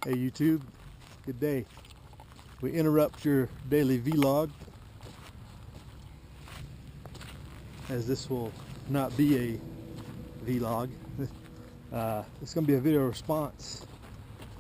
Hey YouTube, good day. We interrupt your daily vlog, as this will not be a vlog. It's going to be a video response.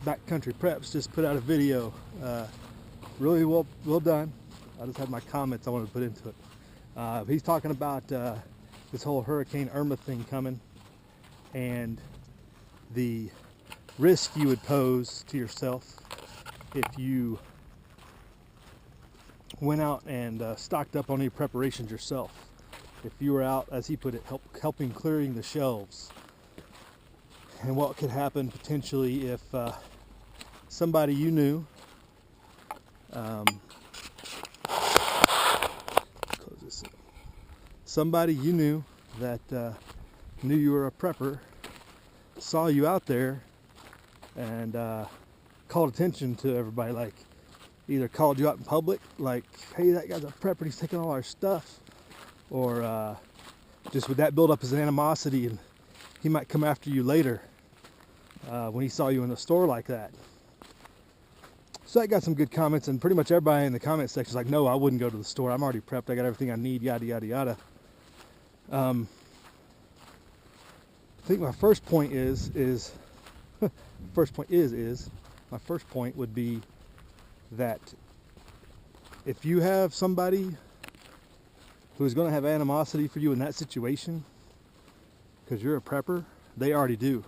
Backcountry Preps just put out a video. Really well done. I just had my comments I wanted to put into it. He's talking about this whole Hurricane Irma thing coming and the risk you would pose to yourself if you went out and stocked up on any preparations yourself. If you were out, as he put it, helping clearing the shelves, and what could happen potentially if somebody you knew, somebody you knew that knew you were a prepper, saw you out there and called attention to everybody, like either called you out in public, like, hey, that guy's a prepper, he's taking all our stuff, or just would that build up as an animosity and he might come after you later when he saw you in the store like that. So I got some good comments, and pretty much everybody in the comment section is like, no, I wouldn't go to the store, I'm already prepped, I got everything I need, yada yada yada. I think my first point my first point would be that if you have somebody who's going to have animosity for you in that situation because you're a prepper, they already do.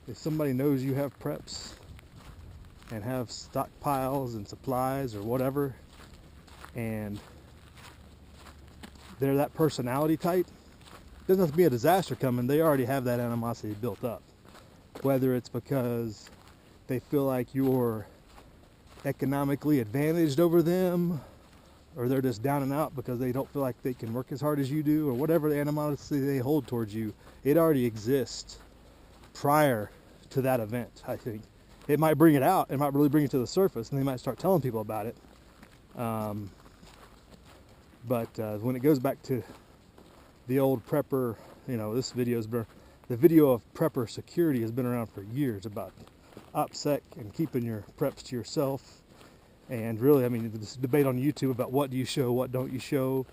If somebody knows you have preps and have stockpiles and supplies or whatever, and they're that personality type, doesn't have to be a disaster coming, they already have that animosity built up. Whether it's because they feel like you're economically advantaged over them, or they're just down and out because they don't feel like they can work as hard as you do, or whatever the animosity they hold towards you, it already exists prior to that event. I think it might bring it out, it might really bring it to the surface, and they might start telling people about it. But when it goes back to the old prepper, you know, this video's been, the video of prepper security has been around for years, about OPSEC and keeping your preps to yourself. And really, I mean, this debate on YouTube about what do you show, what don't you show,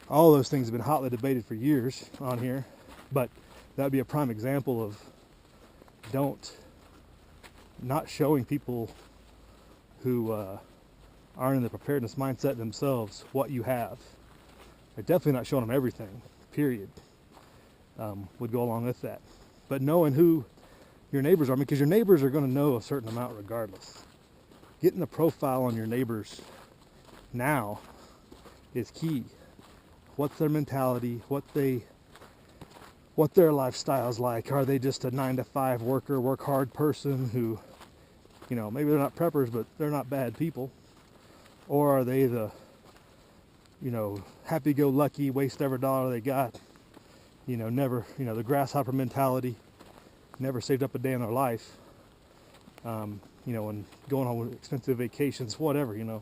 all those things have been hotly debated for years on here. But that would be a prime example of not showing people who aren't in the preparedness mindset themselves what you have. They're definitely not showing them everything, period. Would go along with that. But knowing who your neighbors are, because your neighbors are going to know a certain amount regardless. Getting the profile on your neighbors now is key. What's their mentality? What their lifestyle's like? Are they just a 9-to-5 worker, work hard person who, you know, maybe they're not preppers, but they're not bad people? Or are they the, you know, happy-go-lucky, waste every dollar they got, you know, never, you know, the grasshopper mentality, never saved up a day in their life, you know, and going on expensive vacations, whatever, you know,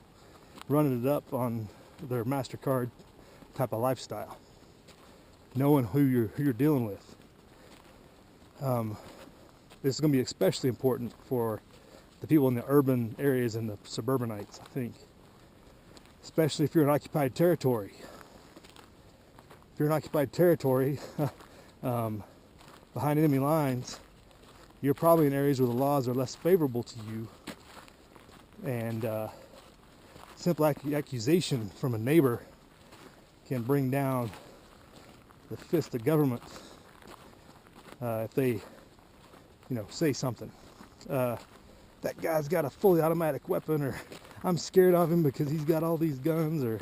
running it up on their MasterCard type of lifestyle. Knowing who you're dealing with. This is going to be especially important for the people in the urban areas and the suburbanites, I think. Especially if you're in occupied territory. If you're in occupied territory behind enemy lines, you're probably in areas where the laws are less favorable to you, and simple accusation from a neighbor can bring down the fist of government if they, you know, say something. That guy's got a fully automatic weapon, or I'm scared of him because he's got all these guns, or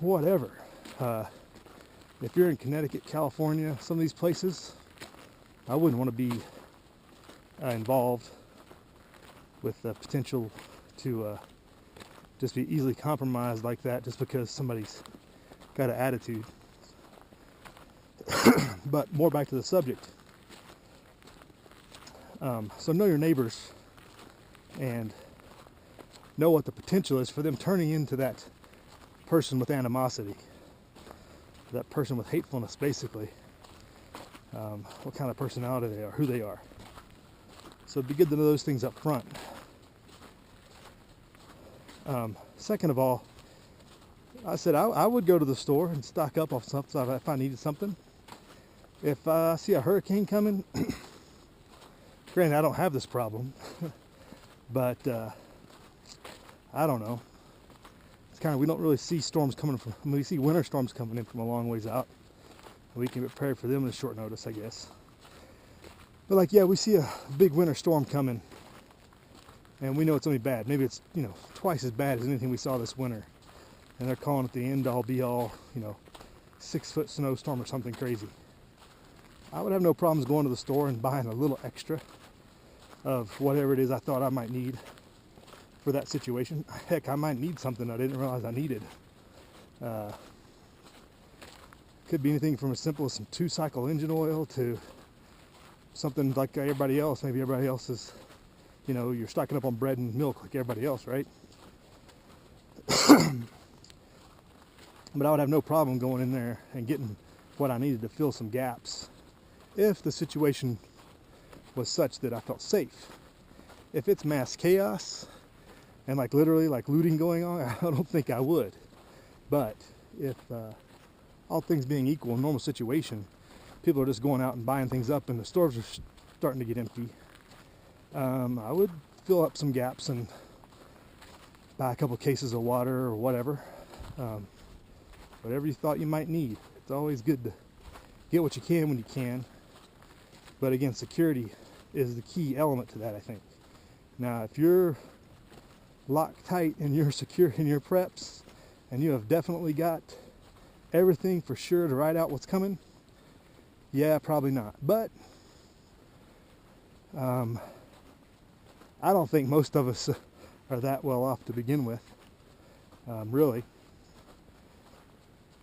whatever. If you're in Connecticut, California, some of these places, I wouldn't want to be involved with the potential to just be easily compromised like that just because somebody's got an attitude. But more back to the subject. So know your neighbors and know what the potential is for them turning into that person with animosity, that person with hatefulness, basically. What kind of personality they are, who they are. So it'd be good to know those things up front. Second of all, I said I would go to the store and stock up on something if I needed something. If I see a hurricane coming, granted I don't have this problem, but I don't know. It's kind of, we don't really see storms coming from, we see winter storms coming in from a long ways out. We can prepare for them in short notice, I guess. But like, yeah, we see a big winter storm coming, and we know it's only bad. Maybe it's, you know, twice as bad as anything we saw this winter. And they're calling it the end all be all, you know, 6-foot snowstorm or something crazy. I would have no problems going to the store and buying a little extra of whatever it is I thought I might need for that situation. Heck, I might need something I didn't realize I needed. Could be anything from as simple as some 2-cycle engine oil to something like everybody else. Maybe everybody else is, you know, you're stocking up on bread and milk like everybody else, right? But I would have no problem going in there and getting what I needed to fill some gaps if the situation was such that I felt safe. If it's mass chaos and like literally like looting going on, I don't think I would. But if all things being equal, in a normal situation, people are just going out and buying things up and the stores are starting to get empty, I would fill up some gaps and buy a couple cases of water or whatever. Whatever you thought you might need. It's always good to get what you can when you can. But again, security is the key element to that, I think. Now, if you're locked tight and you're secure in your preps and you have definitely got everything for sure to ride out what's coming, yeah, probably not. But I don't think most of us are that well off to begin with, really.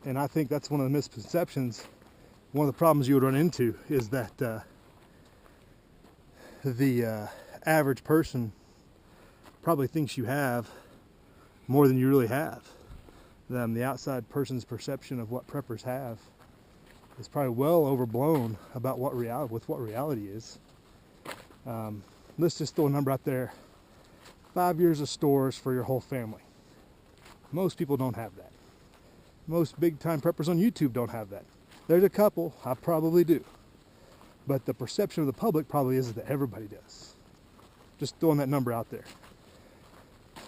And I think that's one of the misconceptions. One of the problems you would run into is that the average person probably thinks you have more than you really have. The outside person's perception of what preppers have is probably well overblown about what reality is. Let's just throw a number out there. 5 years of stores for your whole family. Most people don't have that. Most big-time preppers on YouTube don't have that. There's a couple, I probably do. But the perception of the public probably is that everybody does. Just throwing that number out there.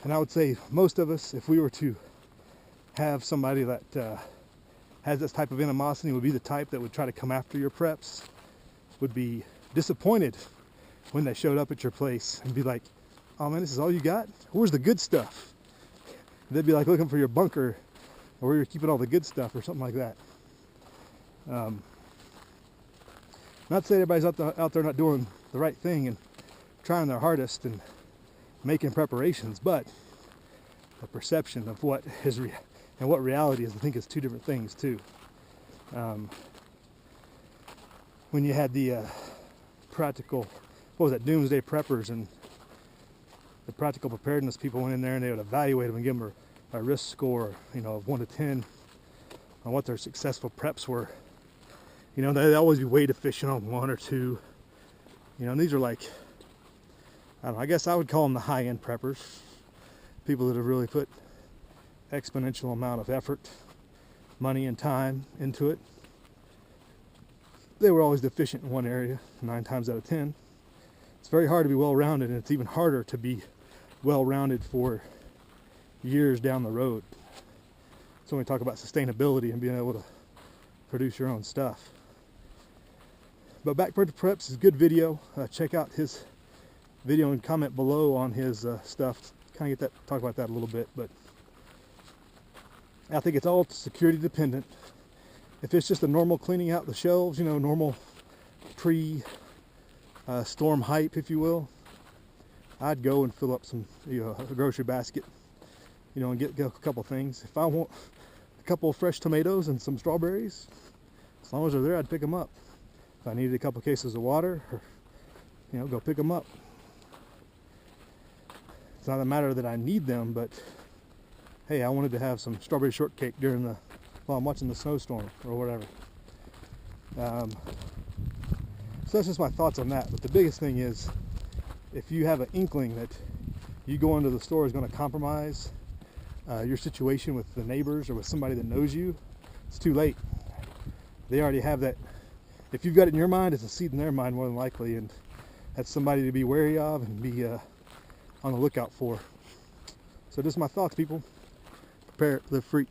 And I would say most of us, if we were to have somebody that has this type of animosity, would be the type that would try to come after your preps, would be disappointed when they showed up at your place and be like, oh man, this is all you got? Where's the good stuff? They'd be like looking for your bunker or where you're keeping all the good stuff or something like that. Not to say everybody's out there not doing the right thing and trying their hardest and making preparations, but the perception of what is and what reality is, I think, is two different things too. When you had the practical, what was that, doomsday preppers, and the practical preparedness people went in there and they would evaluate them and give them a risk score, you know, of 1 to 10 on what their successful preps were. You know, they'd always be way deficient on 1 or 2. You know, and these are like, I don't know, I guess I would call them the high-end preppers. People that have really put exponential amount of effort, money, and time into it. They were always deficient in one area, 9 times out of 10. It's very hard to be well-rounded, and it's even harder to be well-rounded for years down the road. So when we talk about sustainability and being able to produce your own stuff. But Backburner Preps is a good video. Check out his video and comment below on his stuff. Kind of talk about that a little bit, but I think it's all security dependent. If it's just a normal cleaning out the shelves, you know, normal pre-storm hype, if you will, I'd go and fill up some, you know, a grocery basket, you know, and get a couple things. If I want a couple of fresh tomatoes and some strawberries, as long as they're there, I'd pick them up. If I needed a couple cases of water, or, you know, go pick them up. It's not a matter that I need them, but hey, I wanted to have some strawberry shortcake while I'm watching the snowstorm or whatever. So that's just my thoughts on that. But the biggest thing is, if you have an inkling that you go into the store is going to compromise your situation with the neighbors or with somebody that knows you, it's too late. They already have that. If you've got it in your mind, it's a seed in their mind more than likely, and that's somebody to be wary of and be on the lookout for. So just my thoughts, people. Prepare, live free.